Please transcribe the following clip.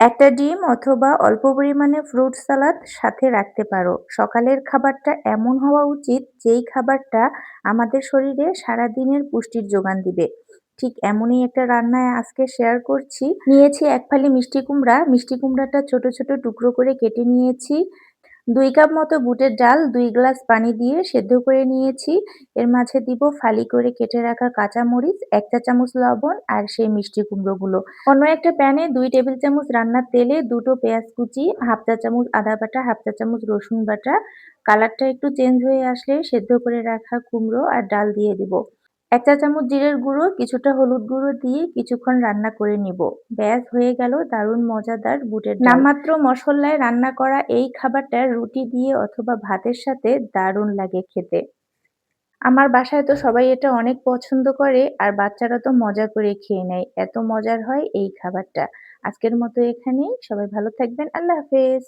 একটা ডিম অথবা অল্প পরিমাণে ফ্রুট সালাদ সাথে রাখতে পারো। সকালের খাবারটা এমন হওয়া উচিত যেই খাবারটা আমাদের শরীরে সারাদিনের পুষ্টির যোগান দিবে। ঠিক এমনই একটা রান্না আজকে শেয়ার করছি। নিয়েছি ১ ফালি মিষ্টি কুমড়া। মিষ্টি কুমড়াটা ছোট, ছোট টুকরো করে কেটে নিয়েছি। ২ কাপ মতো বুটের ডাল ২ গ্লাস পানি দিয়ে সেদ্ধ করে নিয়েছি। এর মাঝে দিব ফালি করে কেটে রাখা কাঁচামরিচ, ১ চা চামচ লবণ আর সেই মিষ্টি কুমড়োগুলো। অন্য একটা প্যানে ২ টেবিল চামচ রান্নার তেলে ২ টো পেঁয়াজ কুচি, ১/২ চা চামচ আদা বাটা, ১/২ চা চামচ রসুন বাটা। কালারটা একটু চেঞ্জ হয়ে আসলে সেদ্ধ করে রাখা কুমড়ো আর ডাল দিয়ে দিব। ১ চা চামচ জিরের গুঁড়ো, কিছুটা হলুদ গুঁড়ো দিয়ে কিছুক্ষণ রান্না করে নিব। ব্যাস হয়ে গেল দারুণ মজাদার বুটের ডাল। নামমাত্র মসলায় রান্না করা এই খাবারটা রুটি দিয়ে অথবা ভাতের সাথে দারুণ লাগে খেতে। আমার বাসায় তো সবাই এটা অনেক পছন্দ করে আর বাচ্চারা তো মজা করে খেয়ে নেয়। এত মজার হয় এই খাবারটা। আজকের মতো এখানেই। সবাই ভালো থাকবেন। আল্লাহ হাফেজ।